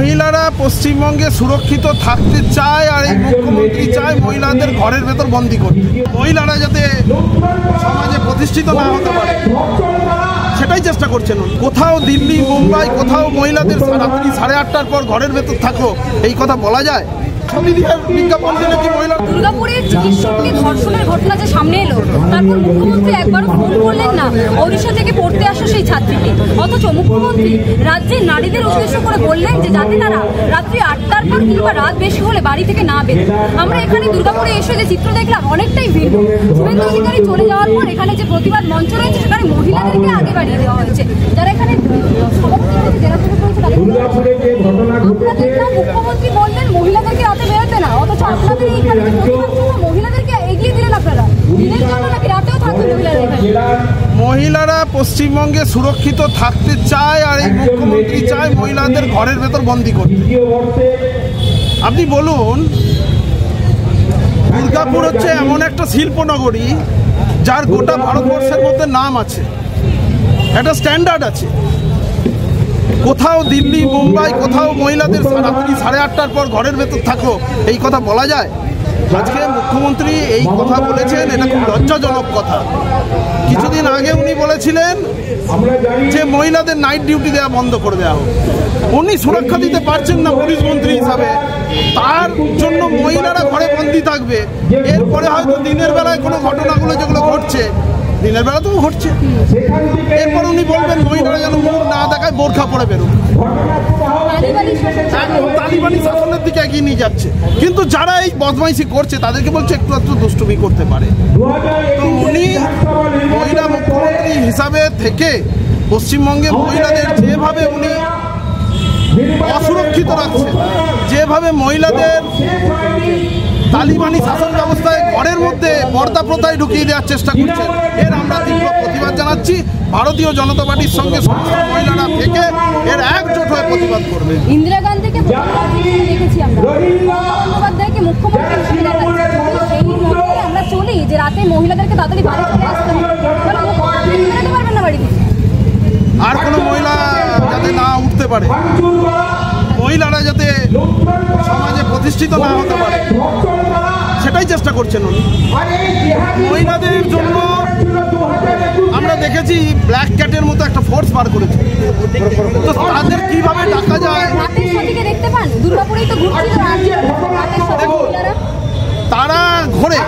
মহিলারা পশ্চিমবঙ্গে সুরক্ষিত থাকতে চায় আর এই মুখ্যমন্ত্রী চায় মহিলাদের ঘরের ভেতর বন্দী করতে। মহিলারা যাতে সমাজে প্রতিষ্ঠিত না হতে পারে সেটাই চেষ্টা করছেন। কোথাও দিল্লি, মুম্বাই, কোথাও মহিলাদের রাত্রি 8:30টার পর ঘরের ভেতর থাকো এই কথা বলা যায়? দুর্গাপুরের চিকিৎসককে ধর্ষণের ঘটনা যে সামনে এলো, তারপর মুখ্যমন্ত্রী একবারও ফোন করলেন না ওড়িশা থেকে পড়তে আসা সেই ছাত্রীকে। অথচ মুখ্যমন্ত্রী রাজ্যের নারীদের উদ্দেশ্য করে বললেন যে যাতে তারা রাত্রি 8টার পর কিংবা রাত বেশি হলে বাড়ি থেকে না বেরোয়। আমরা এখানে দুর্গাপুরে এসে যে চিত্র দেখলাম অনেকটাই ভিড়। শুভেন্দু অধিকারী চলে যাওয়ার পর এখানে যে প্রতিবাদ মঞ্চ রয়েছে সেখানে মহিলাদেরকে আগে বাড়িয়ে দেওয়া হয়েছে। যারা এখানে মুখ্যমন্ত্রী বললেন মহিলাদেরকে রাতে বেরোতে না, অথচ আপনাদের এইখানে মহিলাদেরকে এগিয়ে দিলেন আপনারা। দিনের জন্য নাকি রাতেও থাকবেন মহিলারা পশ্চিমবঙ্গে সুরক্ষিত থাকতে চায় আর এই মুখ্যমন্ত্রী চায় মহিলাদের ঘরের ভেতর বন্দী করতে। আপনি বলুন, দুর্গাপুর হচ্ছে এমন একটা শিল্পনগরী যার গোটা ভারতবর্ষের মধ্যে নাম আছে, একটা স্ট্যান্ডার্ড আছে। কোথাও দিল্লি, মুম্বাই, কোথাও মহিলাদের রাত্রি 8:30টার পর ঘরের ভেতর থাকো এই কথা বলা যায়? আজকে মুখ্যমন্ত্রী এই কথা বলেছেন, এটা খুব লজ্জাজনক কথা। কিছুদিন আগে উনি বলেছিলেন যে মহিলাদের নাইট ডিউটি দেওয়া বন্ধ করে দেওয়া হোক। উনি সুরক্ষা দিতে পারছেন না পুলিশ মন্ত্রী হিসাবে, তার জন্য মহিলারা ঘরে বন্দী থাকবে। এরপরে হয়তো দিনের বেলায় কোনো ঘটনাগুলো যেগুলো ঘটছে, দিনের বেলা তো ঘটছে, এরপর উনি বলবেন মহিলারা যেন মুখ না দেখায় বোরখা পরে বেরোবে। তালিবানি শাসনের দিকে এগিয়ে নিয়ে যাচ্ছে। কিন্তু যারা এই বদমাইশি করছে তাদেরকে বলছে একটু একটু দুষ্টুমি করতে পারে। তো উনি মহিলা মুখ্যমন্ত্রী হিসাবে থেকে পশ্চিমবঙ্গে মহিলাদের যেভাবে উনি অসুরক্ষিত রাখছে, যেভাবে মহিলাদের তালিবানি শাসন ব্যবস্থায় ঘরের মধ্যে পর্দা প্রথায় ঢুকিয়ে দেওয়ার চেষ্টা করছেন, এর আমরা তীব্র প্রতিবাদ জানাচ্ছি। ভারতীয় জনতা পার্টির সঙ্গে সমস্ত মহিলারা থেকে এর একজোট হয়ে প্রতিবাদ করবে। ইন্দিরা গান্ধীকে দেখেছি আমরা, বন্দ্যোপাধ্যায়কে মুখ্যমন্ত্রী হিসেবে দেখাচ্ছি। সেই মধ্যে আমরা চলি যে রাতে মহিলাদেরকে তাড়াতাড়ি বাড়ি চলে আসতে হবে, বেরোতে পারবেন না বাড়ি থেকে। আর কোনো মহিলা যাতে না উঠতে পারে, মহিলারা যাতে সমাজে প্রতিষ্ঠিত না হতে পারে সেটাই চেষ্টা করছেন উনি। মহিলাদের জন্য আমরা দেখেছি ব্ল্যাক ক্যাটের মতো একটা ফোর্স বার করেছে। তো তাদের কিভাবে ডাকা যায়? দেখুন, তারা ঘোরে,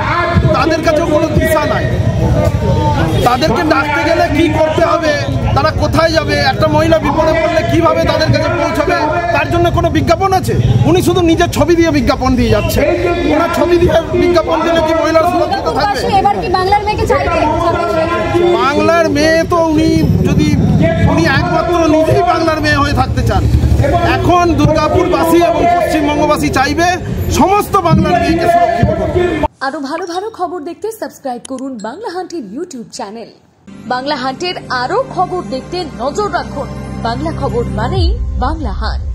তাদের কাছেও কোনো দিশা নাই। তাদেরকে ডাকতে গেলে কি করতে হবে, তারা কোথায় যাবে, একটা মহিলা বিপদে পড়লে কিভাবে তাদের কাছে পৌঁছাবে, তার জন্য কোনো বিজ্ঞাপন আছে? উনি শুধু নিজের ছবি দিয়ে বিজ্ঞাপন দিয়ে যাচ্ছে। ওনার ছবি দিয়ে বিজ্ঞাপন দিলে কি মহিলার সুরক্ষিত থাকবে? বাংলার মেয়ে তো উনি একমাত্র নিজেই বাংলার মেয়ে হয়ে থাকতে চান। এখন দুর্গাপুরবাসী এবং পশ্চিমবঙ্গবাসী চাইবে সমস্ত বাংলার মেয়েকে সুরক্ষিত করতে। আরো ভালো ভালো খবর দেখতে সাবস্ক্রাইব করুন বাংলা হান্টের ইউটিউব চ্যানেল। বাংলা হান্টের আরো খবর দেখতে নজর রাখুন। বাংলা খবর মানেই বাংলা হান্ট।